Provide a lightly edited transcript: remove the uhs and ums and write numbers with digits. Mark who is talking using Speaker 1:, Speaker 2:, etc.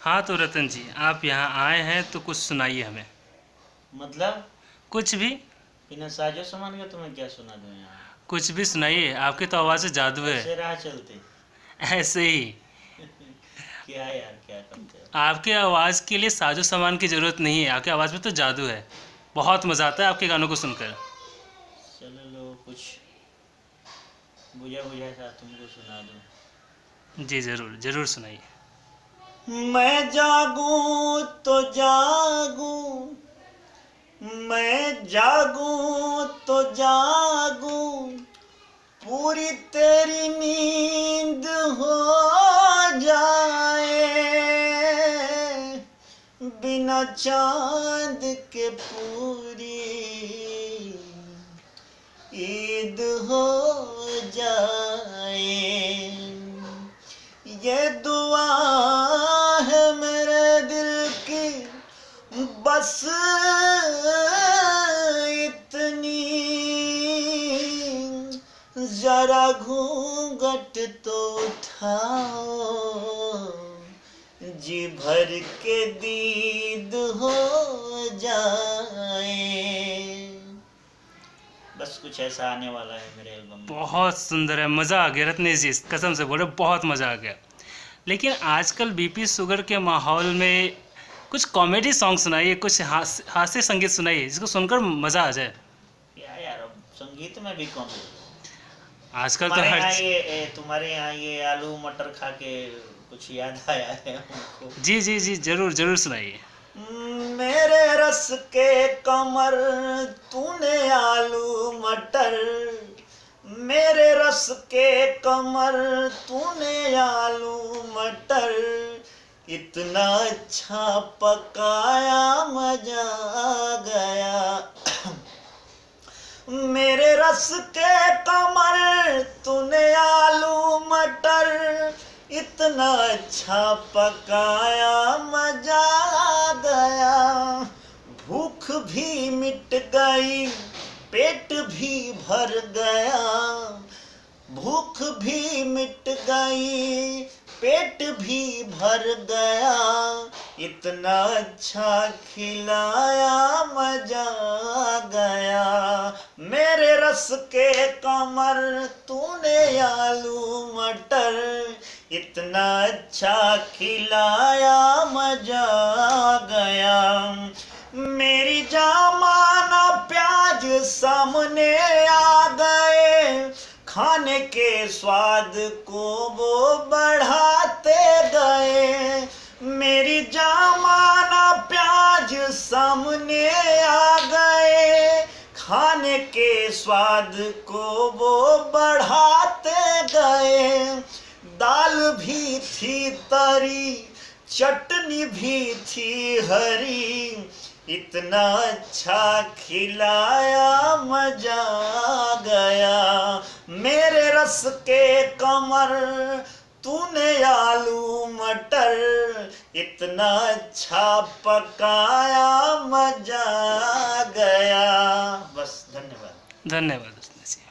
Speaker 1: हाँ तो रतन जी, आप यहाँ आए हैं तो कुछ सुनाइए हमें।
Speaker 2: मतलब
Speaker 1: कुछ भी।
Speaker 2: बिना साजो सामान के तुम्हें क्या सुना दूं यहाँ?
Speaker 1: कुछ भी सुनाइए, आपकी तो आवाज़ से जादू है।
Speaker 2: ऐसे राह चलते।
Speaker 1: ऐसे ही।
Speaker 2: क्या यार, क्या करते हो?
Speaker 1: आपके आवाज़ के लिए साजो सामान की ज़रूरत नहीं है, आपकी आवाज़ में तो जादू है। बहुत मज़ा आता है आपके गानों को सुनकर।
Speaker 2: चलो लो, कुछ बुझा बुझा सा तुमको सुना दूं।
Speaker 1: जी ज़रूर, ज़रूर सुनाइए।
Speaker 2: मैं जागूं तो जागूं, मैं जागूं तो जागूं, पूरी तेरी नींद हो जाए, बिना चांद के पूरी ईद हो जाए। ये दुआ है मेरे दिल की, बस इतनी, जरा घूंघट तो उठाओ, जी भर के दीद हो जाए। बस कुछ ऐसा आने वाला है मेरे एल्बम में।
Speaker 1: बहुत सुंदर है, मज़ा आ गया रत्नेश जी, कसम से बोले बहुत मज़ा आ गया। लेकिन आजकल बीपी शुगर के माहौल में कुछ कॉमेडी सॉन्ग सुनाइए, कुछ हास्य संगीत सुनाइए जिसको सुनकर मज़ा आ जाए।
Speaker 2: क्या यार, अब संगीत में भी कौन?
Speaker 1: आजकल तो हर
Speaker 2: तुम्हारे यहाँ ये आलू मटर खा के कुछ याद आया है हमको।
Speaker 1: जी जी जी, ज़रूर ज़रूर सुनाइए।
Speaker 2: मेरे रस के कमर तूने आलू मटर, मेरे रस के कमर तूने आलू मटर, इतना अच्छा पकाया मजा आ गया। मेरे रस के कमर तूने आलू मटर, इतना अच्छा पकाया मजा आ गया। भूख भी मिट गई, पेट भी भर गया, भूख भी मिट गई, पेट भी भर गया, इतना अच्छा खिलाया मजा आ गया। मेरे रस के कमर तूने आलू मटर, इतना अच्छा खिलाया मजा आ गया। मेरी जमाना प्याज सामने आ गए, खाने के स्वाद को वो बढ़ाते गए। मेरी जमाना प्याज सामने आ गए, खाने के स्वाद को वो बढ़ाते गए। दाल भी थी तरी, चटनी भी थी हरी, इतना अच्छा खिलाया मजा आ गया। मेरे रस के कमर तूने आलू मटर, इतना अच्छा पकाया मजा आ गया। बस, धन्यवाद।
Speaker 1: धन्यवाद।